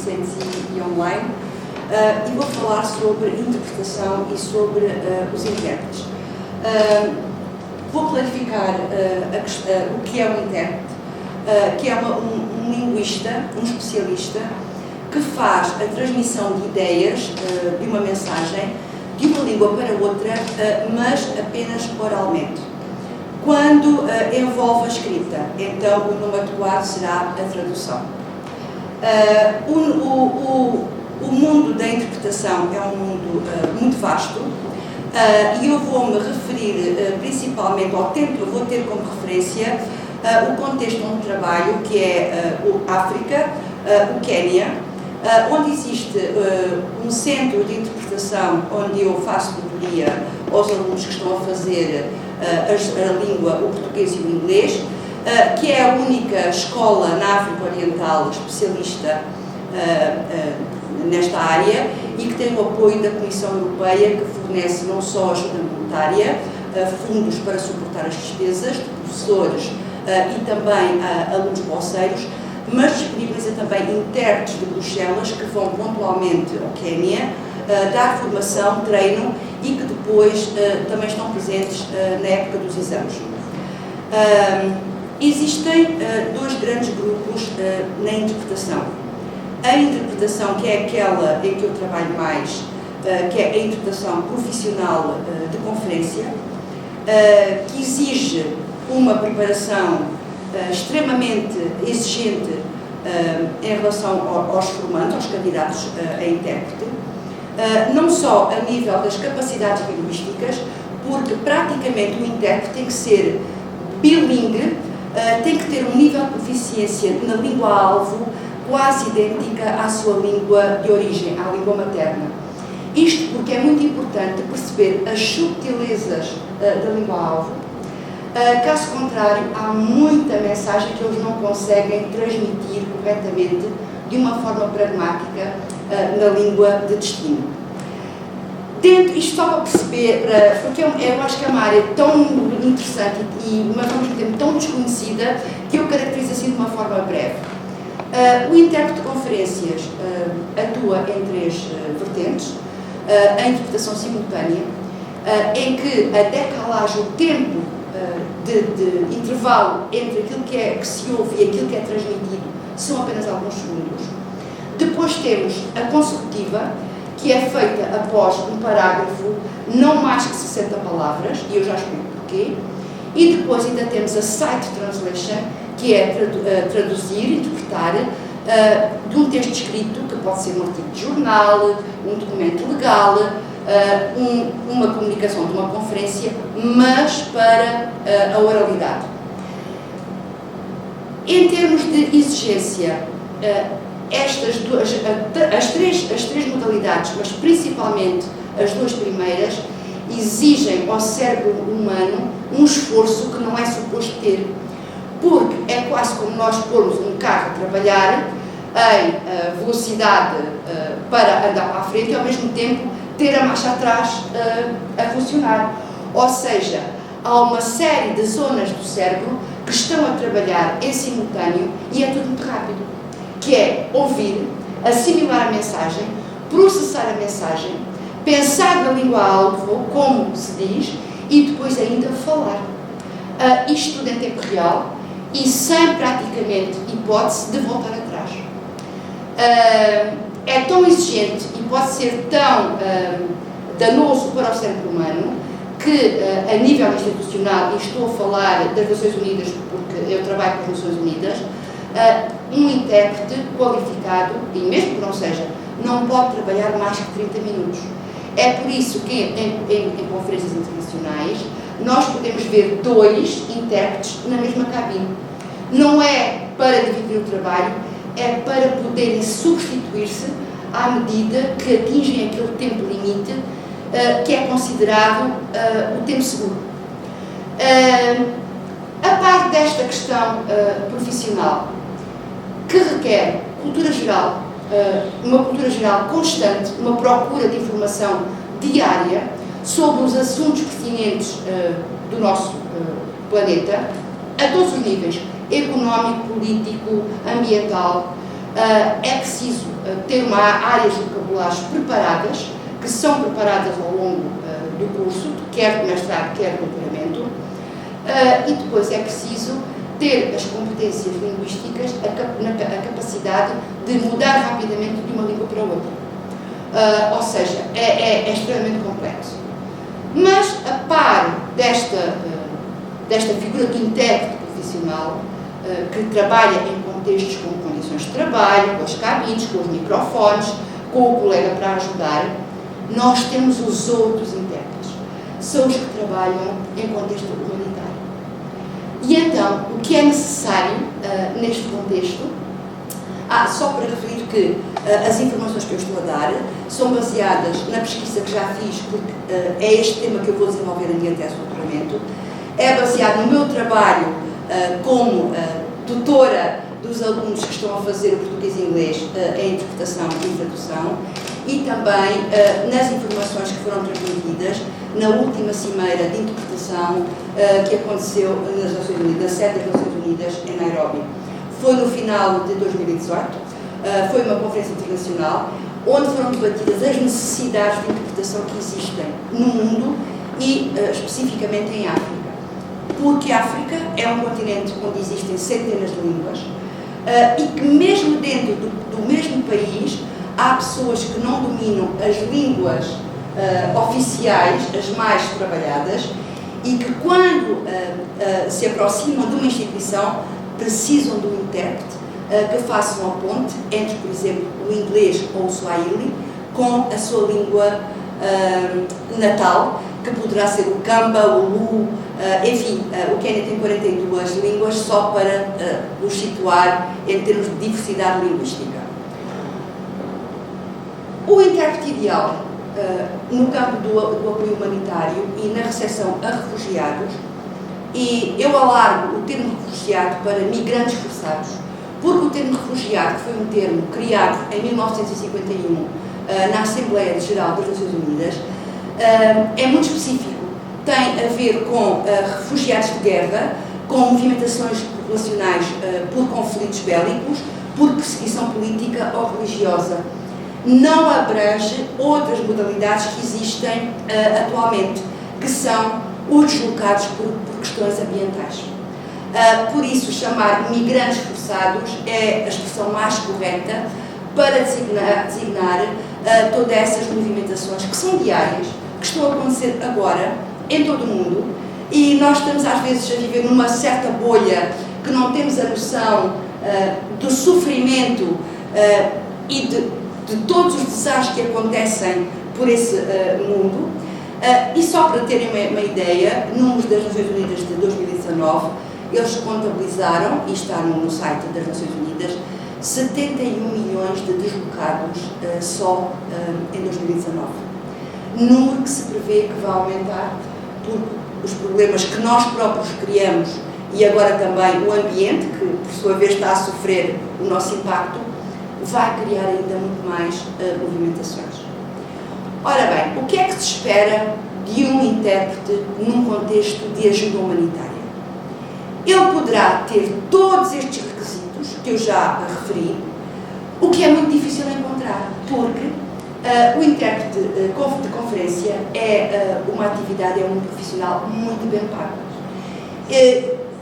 presentes e online, e vou falar sobre interpretação e sobre os intérpretes. Vou clarificar o que é um intérprete, que é um linguista, um especialista, que faz a transmissão de ideias, de uma mensagem, de uma língua para outra, mas apenas oralmente. Quando envolve a escrita, então o nome adequado será a tradução. O mundo da interpretação é um mundo muito vasto, e eu vou-me referir principalmente eu vou ter como referência o contexto onde trabalho, que é a África, o Quênia, onde existe um centro de interpretação onde eu faço tutoria aos alunos que estão a fazer a língua, o português e o inglês, que é a única escola na África Oriental especialista nesta área e que tem o apoio da Comissão Europeia, que fornece não só ajuda monetária, fundos para suportar as despesas de professores e também alunos bolseiros, mas disponibiliza também intérpretes de Bruxelas que vão pontualmente ao Quênia dar formação, treino e que depois também estão presentes na época dos exames. Existem dois grandes grupos na interpretação. A interpretação, que é aquela em que eu trabalho mais, que é a interpretação profissional de conferência, que exige uma preparação extremamente exigente em relação aos formandos, aos candidatos a intérprete, não só a nível das capacidades linguísticas, porque praticamente o intérprete tem que ser bilingue, tem que ter um nível de proficiência na língua-alvo quase idêntica à sua língua de origem, à língua materna. Isto porque é muito importante perceber as subtilezas da língua-alvo. Caso contrário, há muita mensagem que eles não conseguem transmitir corretamente de uma forma pragmática na língua de destino. Isto só para perceber, porque eu acho que é uma área tão interessante mas ao mesmo tempo tão desconhecida, que eu caracterizo assim de uma forma breve. O intérprete de conferências atua em três vertentes: a interpretação simultânea, em que até que lá haja o tempo de intervalo entre aquilo que se ouve e aquilo que é transmitido são apenas alguns segundos. Depois temos a consecutiva, que é feita após um parágrafo, não mais que 60 palavras, e eu já explico porquê. E depois ainda temos a sight translation, que é traduzir, interpretar de um texto escrito, que pode ser um artigo de jornal, um documento legal, uma comunicação de uma conferência, mas para a oralidade. Em termos de exigência, as três modalidades, mas principalmente as duas primeiras, exigem ao cérebro humano um esforço que não é suposto ter, porque é quase como nós pormos um carro a trabalhar em velocidade para andar para a frente e ao mesmo tempo ter a marcha atrás a funcionar. Ou seja, há uma série de zonas do cérebro que estão a trabalhar em simultâneo e é tudo muito rápido, que é ouvir, assimilar a mensagem, processar a mensagem, pensar na língua-alvo, como se diz, e depois ainda falar. Isto tudo em tempo real e sem praticamente hipótese de voltar atrás. É tão exigente e pode ser tão danoso para o cérebro humano que, a nível institucional, e estou a falar das Nações Unidas porque eu trabalho com as Nações Unidas, um intérprete qualificado, e mesmo que não seja, não pode trabalhar mais que 30 minutos. É por isso que em conferências internacionais nós podemos ver 2 intérpretes na mesma cabine. Não é para dividir o trabalho, é para poderem substituir-se à medida que atingem aquele tempo limite que é considerado o tempo seguro. A parte desta questão profissional, que requer cultura geral, uma cultura geral constante, uma procura de informação diária sobre os assuntos pertinentes do nosso planeta, a todos os níveis, económico, político, ambiental, É preciso ter áreas vocabulares preparadas, que são preparadas ao longo do curso, quer de mestrado, quer de doutoramento, e depois é preciso ter as competências linguísticas, a capacidade de mudar rapidamente de uma língua para outra. Ou seja, é extremamente complexo. Mas, a par desta figura do intérprete profissional, que trabalha em contextos com condições de trabalho, com as cabines, com os microfones, com o colega para ajudar, nós temos os outros intérpretes. São os que trabalham em contexto humanitário. E então, o que é necessário neste contexto? Só para referir que as informações que eu estou a dar são baseadas na pesquisa que já fiz, porque é este tema que eu vou desenvolver na minha tese de doutoramento. É baseado no meu trabalho como tutora dos alunos que estão a fazer o português e inglês em interpretação e tradução, e também nas informações que foram transmitidas na última cimeira de interpretação que aconteceu nas Nações Unidas, na sede das Nações Unidas em Nairobi. Foi no final de 2018, foi uma conferência internacional onde foram debatidas as necessidades de interpretação que existem no mundo e especificamente em África. Porque a África é um continente onde existem centenas de línguas e que mesmo dentro do mesmo país há pessoas que não dominam as línguas oficiais, as mais trabalhadas, e que quando se aproximam de uma instituição precisam de um intérprete que faça uma ponte entre, por exemplo, o inglês ou o swahili com a sua língua natal, que poderá ser o Kamba, o Lu, enfim, o Quênia tem 42 línguas, só para os situar em termos de diversidade linguística. O intérprete ideal no campo do apoio humanitário e na recepção a refugiados, e eu alargo o termo refugiado para migrantes forçados, porque o termo refugiado, que foi um termo criado em 1951 na Assembleia Geral das Nações Unidas, é muito específico. Tem a ver com refugiados de guerra, com movimentações populacionais por conflitos bélicos, por perseguição política ou religiosa. Não abrange outras modalidades que existem atualmente, que são os deslocados por questões ambientais. Por isso, chamar migrantes forçados é a expressão mais correta para designar todas essas movimentações que são diárias, que estão a acontecer agora em todo o mundo, e nós estamos às vezes a viver numa certa bolha que não temos a noção do sofrimento e de todos os desastres que acontecem por esse mundo. E só para terem uma ideia, números das Nações Unidas de 2019, eles contabilizaram, e está no site das Nações Unidas, 71 milhões de deslocados só em 2019. Número que se prevê que vai aumentar por os problemas que nós próprios criamos e agora também o ambiente, que por sua vez está a sofrer o nosso impacto, vai criar ainda muito mais movimentações. Ora bem, o que é que se espera de um intérprete num contexto de ajuda humanitária? Ele poderá ter todos estes requisitos que eu já referi, o que é muito difícil de encontrar, porque o intérprete de conferência é uma atividade, é um profissional muito bem pago,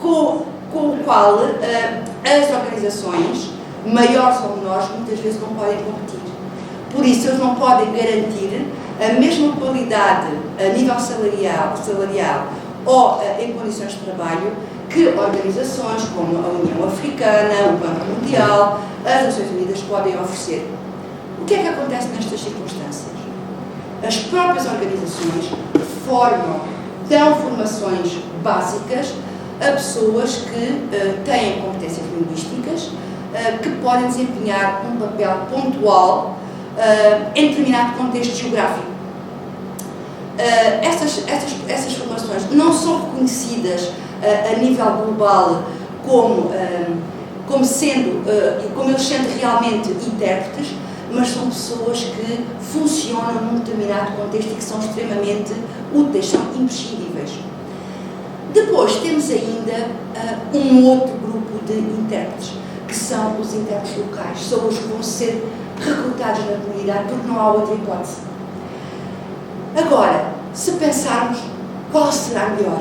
com o qual as organizações, maiores ou menores, muitas vezes não podem competir. Por isso, eles não podem garantir a mesma qualidade a nível salarial ou em condições de trabalho que organizações como a União Africana, o Banco Mundial, as Nações Unidas podem oferecer. O que é que acontece nestas circunstâncias? As próprias organizações dão formações básicas a pessoas que têm competências linguísticas, que podem desempenhar um papel pontual em determinado contexto geográfico. Essas formações não são reconhecidas a nível global como eles sendo realmente intérpretes, mas são pessoas que funcionam num determinado contexto e que são extremamente úteis, são imprescindíveis. Depois temos ainda um outro grupo de intérpretes, que que são os intérpretes locais, são os que vão ser recrutados na comunidade, porque não há outra hipótese. Agora, se pensarmos qual será melhor,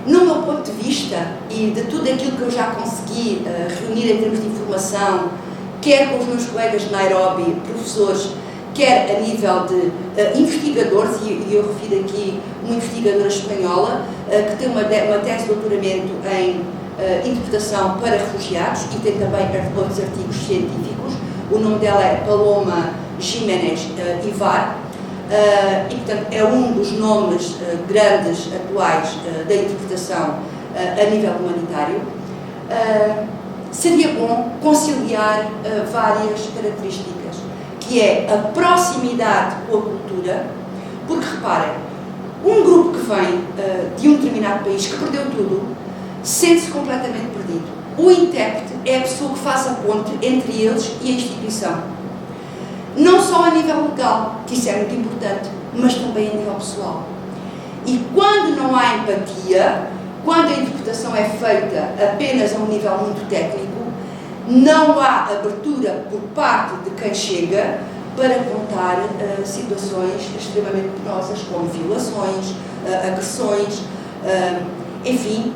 no meu ponto de vista e de tudo aquilo que eu já consegui reunir em termos de informação, quer com os meus colegas de Nairobi, professores, quer a nível de investigadores, e eu refiro aqui uma investigadora espanhola que tem uma tese de doutoramento em interpretação para refugiados e tem também outros artigos científicos. O nome dela é Paloma Jiménez Ivar, e portanto é um dos nomes grandes atuais da interpretação a nível humanitário. Seria bom conciliar várias características, que é a proximidade com a cultura, porque reparem, um grupo que vem de um determinado país que perdeu tudo, sente-se completamente perdido. O intérprete é a pessoa que faz a ponte entre eles e a instituição. Não só a nível legal, que isso é muito importante, mas também a nível pessoal. E quando não há empatia, quando a interpretação é feita apenas a um nível muito técnico, não há abertura por parte de quem chega para contar situações extremamente penosas, como violações, agressões, enfim,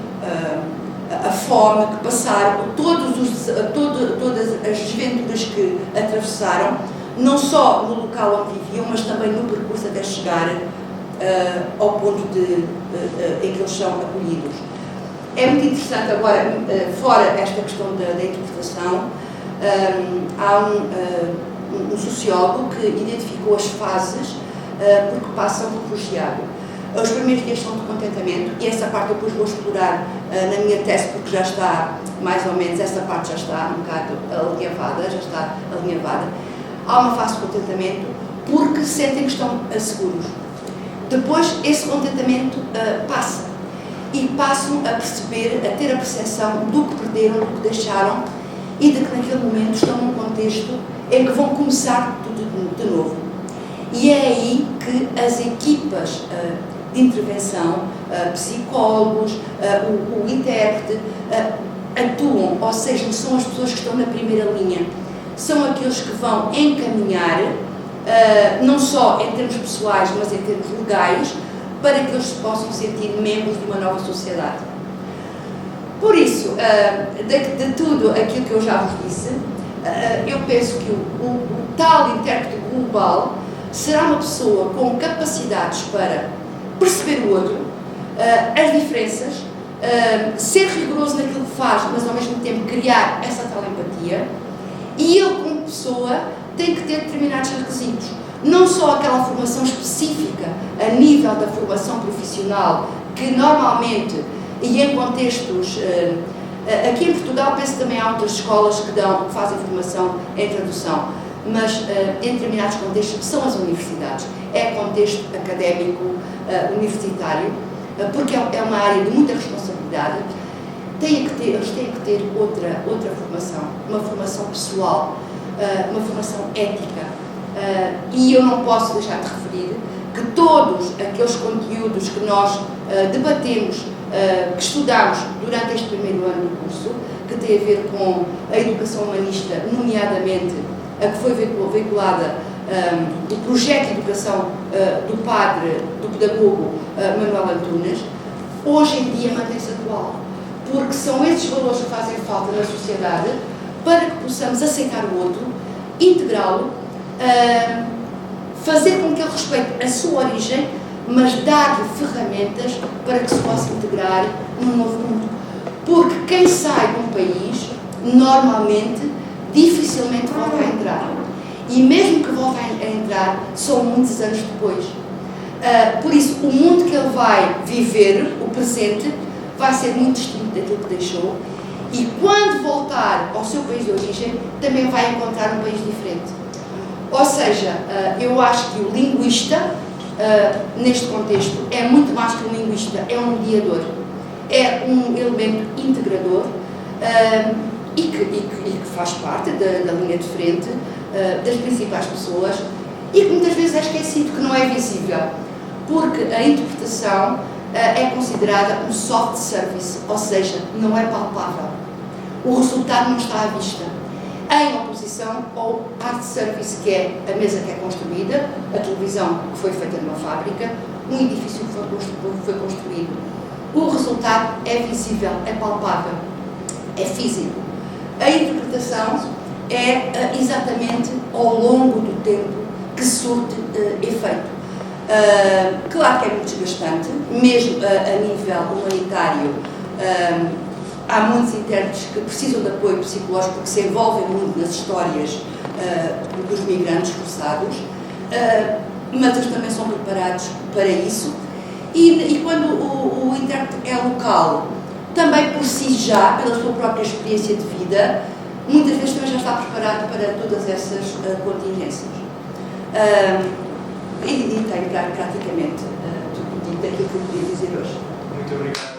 a fome que passaram, todas as desventuras que atravessaram, não só no local onde viviam, mas também no percurso até chegar ao ponto em que eles são acolhidos. É muito interessante agora, fora esta questão da interpretação, há um sociólogo que identificou as fases por que passa um refugiado. Os primeiros dias são de contentamento, e essa parte eu depois vou explorar na minha tese, porque já está, mais ou menos, essa parte já está um bocado alinhavada. Há uma fase de contentamento porque sentem que estão seguros. Depois, esse contentamento passa, e passam a perceber, a ter a percepção do que perderam, do que deixaram, e de que naquele momento estão num contexto em que vão começar tudo de novo. E é aí que as equipas de intervenção, psicólogos, o intérprete, atuam, ou seja, são as pessoas que estão na primeira linha, são aqueles que vão encaminhar, não só em termos pessoais, mas em termos legais, para que eles se possam sentir membros de uma nova sociedade. Por isso, de tudo aquilo que eu já vos disse, eu penso que o tal intérprete global será uma pessoa com capacidades para perceber o outro, as diferenças, ser rigoroso naquilo que faz, mas ao mesmo tempo criar essa tal empatia, e ele, como pessoa, tem que ter determinados requisitos. Não só aquela formação específica a nível da formação profissional, que normalmente, e em contextos, aqui em Portugal penso que também há outras escolas que fazem formação em tradução, mas em determinados contextos são as universidades, é contexto académico, universitário, porque é uma área de muita responsabilidade. Eles têm que ter outra formação, uma formação pessoal, uma formação ética. E eu não posso deixar de referir que todos aqueles conteúdos que nós debatemos, que estudamos durante este primeiro ano do curso, que tem a ver com a educação humanista, nomeadamente a que foi veiculada o projeto de educação do pedagogo Manuel Antunes, hoje em dia mantém-se atual, porque são esses valores que fazem falta na sociedade para que possamos aceitar o outro, integrá-lo, fazer com que ele respeite a sua origem, mas dar-lhe ferramentas para que se possa integrar num novo mundo. Porque quem sai de um país, normalmente, dificilmente volta a entrar. E mesmo que volte a entrar, são muitos anos depois. Por isso, o mundo que ele vai viver, o presente, vai ser muito distinto daquilo que deixou. E quando voltar ao seu país de origem, também vai encontrar um país diferente. Ou seja, eu acho que o linguista, neste contexto, é muito mais que um linguista, é um mediador, é um elemento integrador e que faz parte da linha de frente das principais pessoas e que muitas vezes é esquecido, que não é visível, porque a interpretação é considerada um soft service, ou seja, não é palpável. o resultado não está à vista. Em oposição ao art service, que é a mesa que é construída, a televisão que foi feita numa fábrica, um edifício que foi construído. O resultado é visível, é palpável, é físico. A interpretação é exatamente ao longo do tempo que surte efeito. Claro que é muito desgastante, mesmo a nível humanitário. Há muitos intérpretes que precisam de apoio psicológico porque se envolvem muito nas histórias dos migrantes forçados, mas eles também são preparados para isso. E quando o intérprete é local, também por si já, pela sua própria experiência de vida, muitas vezes também já está preparado para todas essas contingências. E tenho praticamente tudo dito aquilo que eu podia dizer hoje. Muito obrigado.